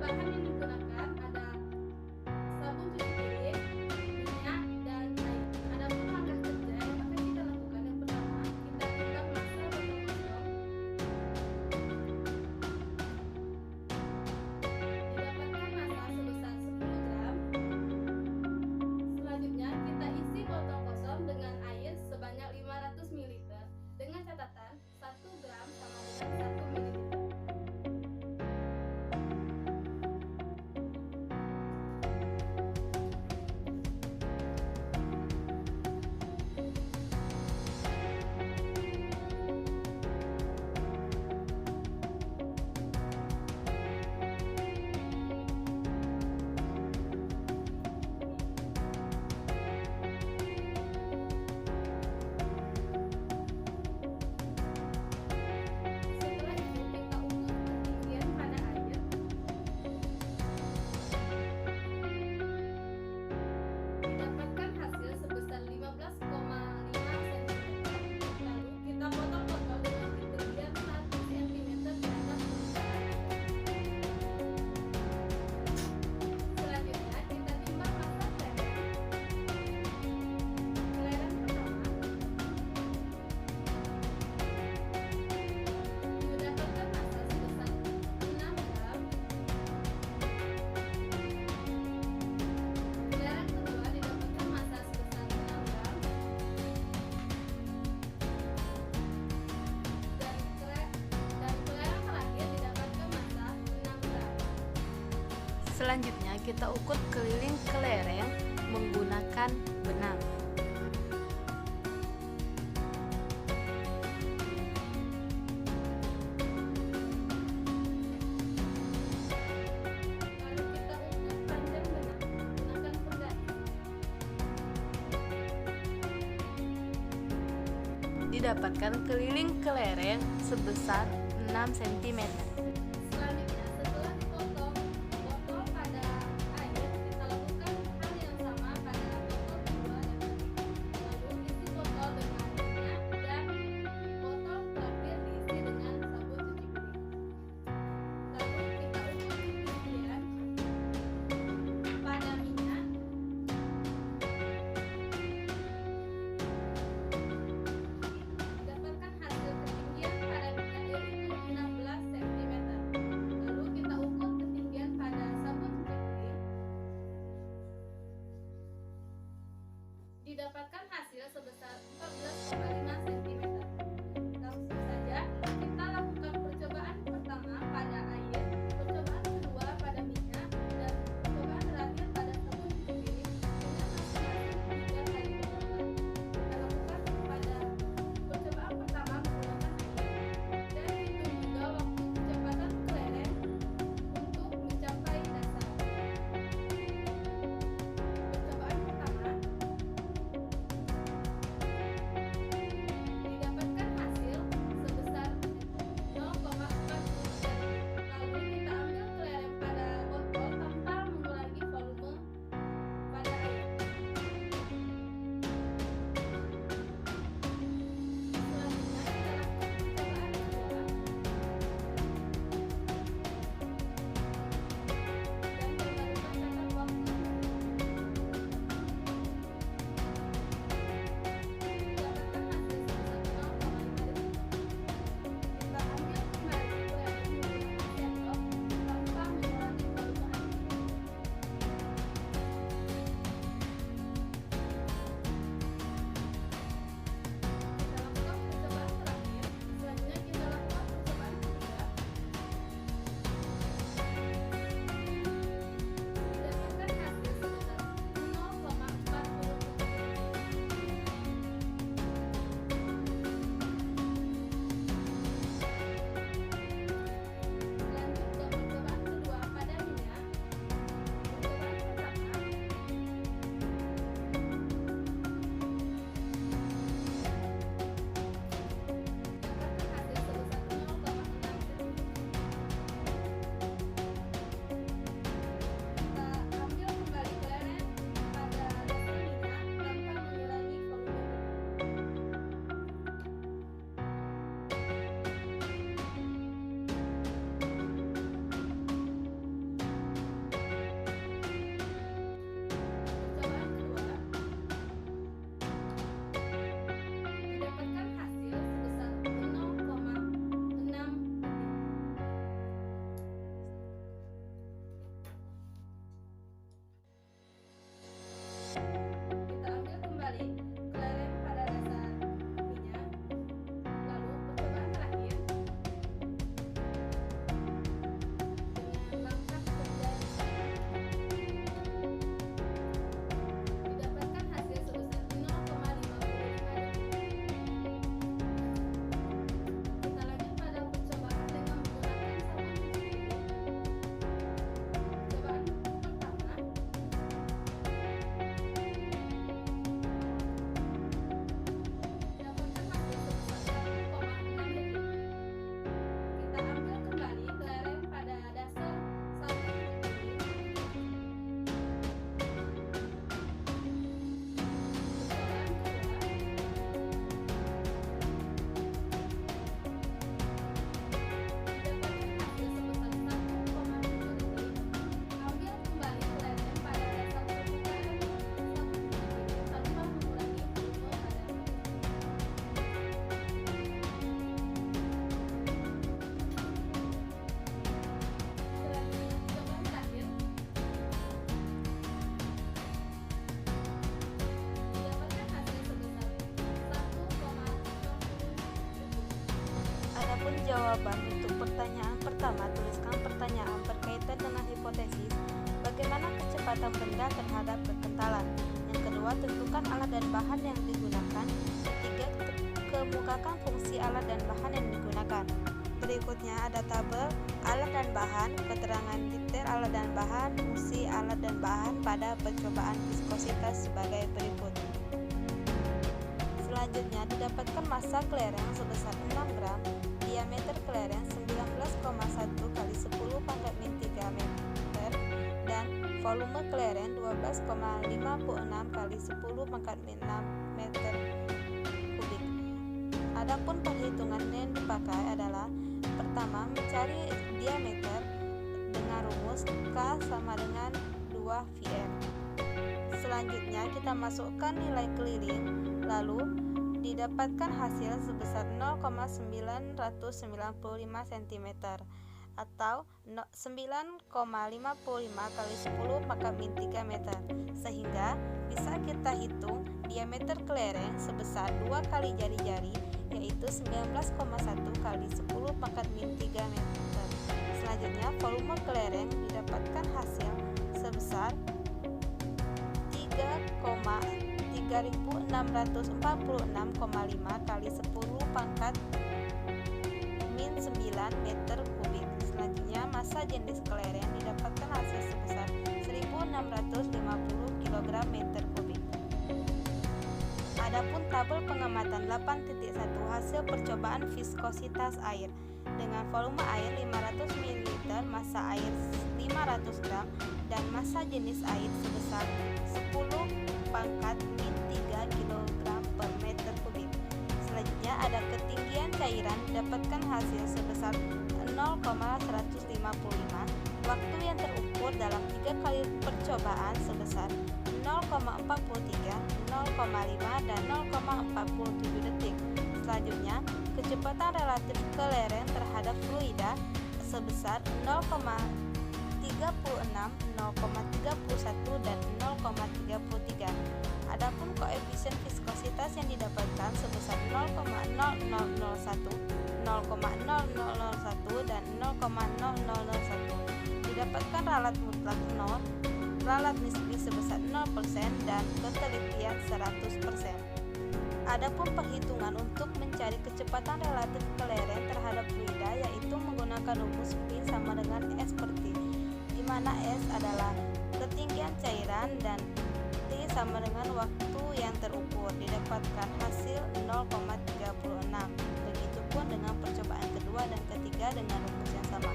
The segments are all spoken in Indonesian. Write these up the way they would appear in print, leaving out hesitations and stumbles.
bahan yang digunakan ada sabun cuci piring, minyak, dan air. Adapun langkah kerja yang akan kita lakukan, yang pertama kita timbang massa botol kosong. Didapatkan massa sebesar 10 gram. Selanjutnya kita isi botol kosong dengan air sebanyak 500 ml dengan catatan 1 gram sama dengan 1 ml. Selanjutnya kita ukur keliling kelereng menggunakan benang. Lalu kita ukur panjang benang menggunakan penggali. Didapatkan keliling kelereng sebesar 6 cm. Selanjutnya, setelah dipotong botol pada air, kita lakukan hal yang sama pada botol kedua dan ketiga. Lalu isi botol dengan minyak dan botol terakhir diisi dengan sabun cuci piring. Lalu kita ukur ketinggian pada minyak. Dapatkan hasil ketinggian pada minyak yaitu 16 cm. Adapun jawaban untuk pertanyaan pertama, tuliskan pertanyaan berkaitan dengan hipotesis bagaimana kecepatan benda terhadap kekentalan. Yang kedua, tentukan alat dan bahan yang digunakan. Ketiga, kemukakan fungsi alat dan bahan yang digunakan. Berikutnya ada tabel alat dan bahan, keterangan detail alat dan bahan, fungsi alat dan bahan pada percobaan viskositas sebagai berikut. Selanjutnya didapatkan massa kelereng sebesar 6 gram, diameter kelereng 19,1 kali 10 pangkat min 3 meter, dan volume kelereng 12,56 kali 10 pangkat min 6 meter kubik. Adapun perhitungan yang dipakai adalah pertama, mencari diameter dengan rumus K sama dengan 2VR. Selanjutnya kita masukkan nilai keliling, lalu didapatkan hasil sebesar 0,995 cm atau 9,55 kali 10 pangkat min 3 meter, sehingga bisa kita hitung diameter kelereng sebesar 2 kali jari-jari, yaitu 19,1 kali 10 pangkat min 3 meter. Selanjutnya volume kelereng didapatkan hasil sebesar 3,3646,5 kali 10 pangkat min 9 meter kubik. Selanjutnya massa jenis kelereng didapatkan hasil sebesar 1650 kg meter kubik. Adapun tabel pengamatan 8.1 hasil percobaan viskositas air dengan volume air 500 ml, massa air 500 gram, dan massa jenis air sebesar 10 pangkat min 3 kg per meter kubik. Selanjutnya ada ketinggian cairan didapatkan hasil sebesar 0,155, waktu yang terukur dalam 3 kali percobaan sebesar 0,43, 0,5, dan 0,47 detik. Selanjutnya, kecepatan relatif kelereng terhadap fluida sebesar 0,36, 0,31, dan 0,33. Adapun koefisien viskositas yang didapatkan sebesar 0,0001, 0,0001, dan 0,0001. Didapatkan ralat mutlak 0, ralat nisbi sebesar 0%, dan ketelitian 100%. Adapun perhitungan untuk mencari kecepatan relatif kelereng terhadap fluida yaitu menggunakan rumus V sama dengan S per T, di mana S adalah ketinggian cairan dan T sama dengan waktu yang terukur. Didapatkan hasil 0,36. Begitupun dengan percobaan kedua dan ketiga dengan rumus yang sama.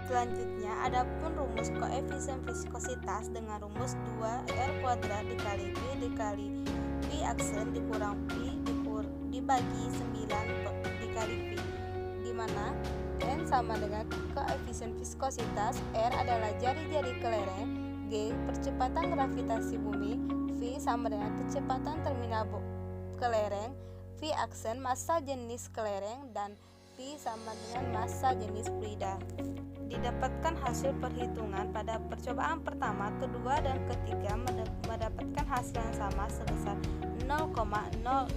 Selanjutnya adapun rumus koefisien viskositas dengan rumus 2R kuadrat dikali V dikali V aksen dikurang V dibagi 9 dikali V, di mana N sama dengan koefisien viskositas, R adalah jari-jari kelereng, G percepatan gravitasi bumi, V sama dengan kecepatan terminal kelereng, V aksen massa jenis kelereng, dan P sama dengan massa jenis fluida. Didapatkan hasil perhitungan pada percobaan pertama, kedua, dan ketiga mendapatkan hasil yang sama sebesar 0,0001.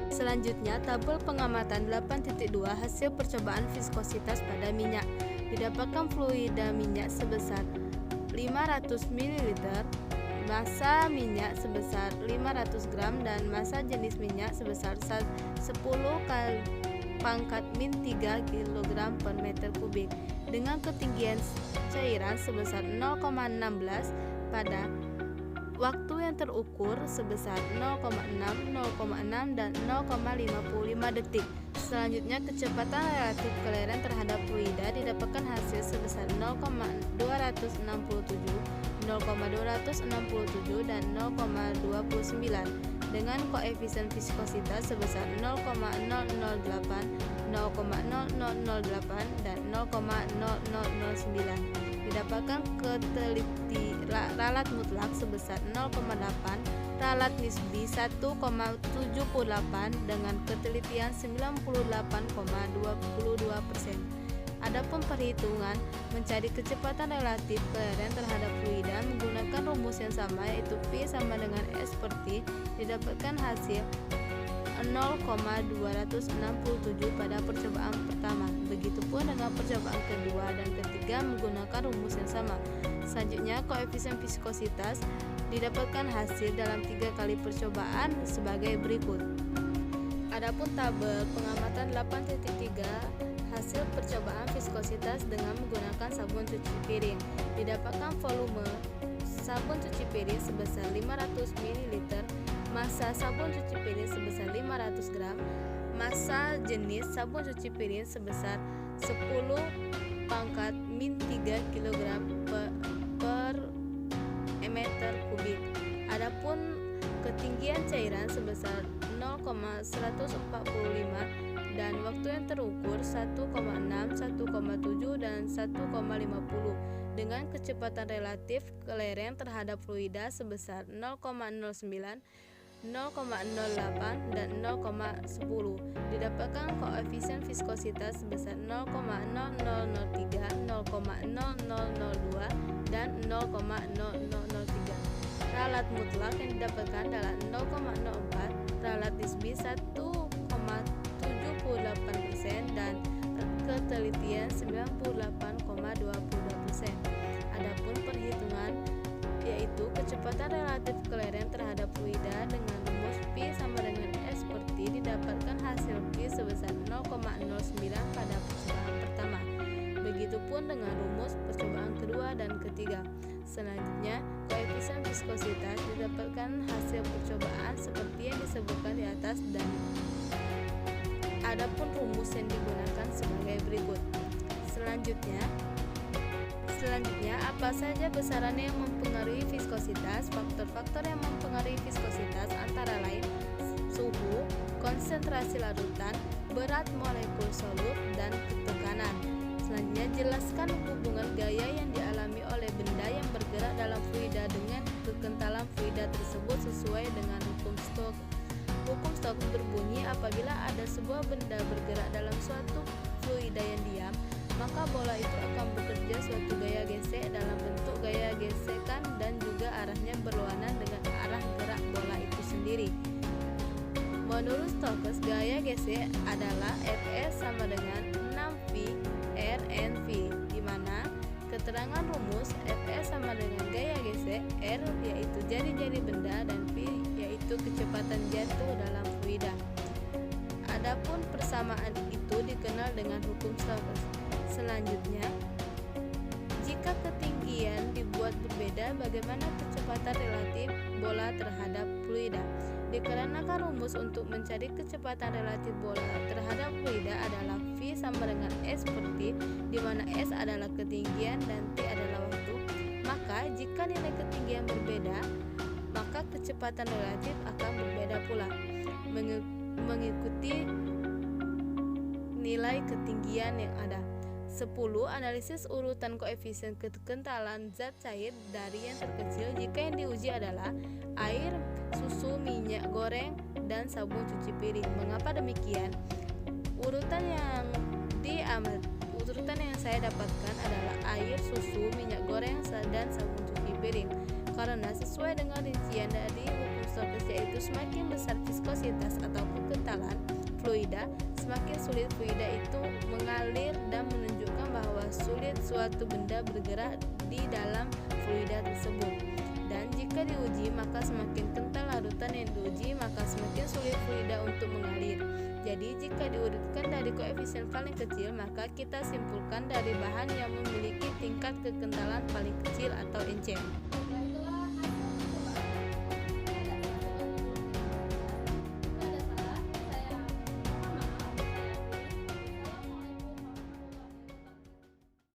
Selanjutnya, tabel pengamatan 8.2 hasil percobaan viskositas pada minyak. Didapatkan fluida minyak sebesar 500 ml, massa minyak sebesar 500 gram, dan massa jenis minyak sebesar 10 kali pangkat min 3 kg per meter kubik dengan ketinggian cairan sebesar 0,16 pada waktu yang terukur sebesar 0,6, 0,6, dan 0,55 detik. Selanjutnya, kecepatan relatif kelereng terhadap fluida didapatkan hasil sebesar 0,267, 0,267, dan 0,29 dengan koefisien viskositas sebesar 0,008, 0,0008, dan 0,0009. Didapatkan keteliti ralat mutlak sebesar 0,8, ralat nisbi 1,78 dengan ketelitian 98,22%. Adapun perhitungan mencari kecepatan relatif kelereng terhadap fluida menggunakan rumus yang sama yaitu V sama dengan S per T. Didapatkan hasil 0,267 pada percobaan pertama. Begitupun dengan percobaan kedua dan ketiga menggunakan rumus yang sama. Selanjutnya, koefisien viskositas didapatkan hasil dalam 3 kali percobaan sebagai berikut. Adapun tabel pengamatan 8.3 hasil percobaan viskositas dengan menggunakan sabun cuci piring. Didapatkan volume sabun cuci piring sebesar 500 ml, massa sabun cuci piring sebesar 500 gram, massa jenis sabun cuci piring sebesar 10⁻³ kg per meter kubik. Adapun ketinggian cairan sebesar 0,145 dan waktu yang terukur 1,6, 1,7 dan 1,50 dengan kecepatan relatif kelereng terhadap fluida sebesar 0,09, 0,08 dan 0,10. Didapatkan koefisien viskositas sebesar 0,0003, 0,0002 dan 0,0003. Ralat mutlak yang didapatkan adalah 0,04, ralat nisbi 1,78% dan ketelitian 98,22%. Adapun perhitungan yaitu kecepatan relatif kelereng terhadap fluida dengan rumus P sama dengan S per T didapatkan hasil P sebesar 0,09 pada percobaan pertama. Begitupun dengan rumus percobaan kedua dan ketiga. Selanjutnya, koefisien viskositas didapatkan hasil percobaan seperti yang disebutkan di atas dan adapun rumus yang digunakan sebagai berikut. Selanjutnya, apa saja besaran yang mempengaruhi viskositas? Faktor-faktor yang mempengaruhi viskositas antara lain suhu, konsentrasi larutan, berat molekul solut, dan tekanan. Selanjutnya, jelaskan hubungan gaya yang dialami oleh benda yang bergerak dalam fluida dengan kekentalan fluida tersebut sesuai dengan hukum Stokes. Hukum Stokes berbunyi apabila ada sebuah benda bergerak dalam suatu fluida yang diam, maka bola itu akan bekerja suatu gaya gesek dalam bentuk gaya gesekan dan juga arahnya berlawanan dengan arah gerak bola itu sendiri. Menurut Stokes, gaya gesek adalah Fs sama dengan 6V Rnv, di mana keterangan rumus Fs sama dengan gaya gesek, R yaitu jari-jari benda dan V yaitu kecepatan jatuh dalam fluida. Adapun persamaan itu dikenal dengan hukum Stokes. Selanjutnya, jika ketinggian dibuat berbeda, bagaimana kecepatan relatif bola terhadap fluida? Dikarenakan rumus untuk mencari kecepatan relatif bola terhadap fluida adalah V sama dengan S per T, di mana S adalah ketinggian dan T adalah waktu, maka jika nilai ketinggian berbeda, maka kecepatan relatif akan berbeda pula mengikuti nilai ketinggian yang ada. 10. Analisis urutan koefisien kekentalan zat cair dari yang terkecil jika yang diuji adalah air, susu, minyak goreng, dan sabun cuci piring. Mengapa demikian? Urutan yang saya dapatkan adalah air, susu, minyak goreng, dan sabun cuci piring. Karena sesuai dengan rincian dari hukum Stokes yaitu semakin besar viskositas atau kekentalan fluida, semakin sulit fluida itu mengalir dan menunjukkan bahwa sulit suatu benda bergerak di dalam fluida tersebut. Dan jika diuji, maka semakin kental larutan yang diuji, maka semakin sulit fluida untuk mengalir. Jadi jika diurutkan dari koefisien paling kecil, maka kita simpulkan dari bahan yang memiliki tingkat kekentalan paling kecil atau encer.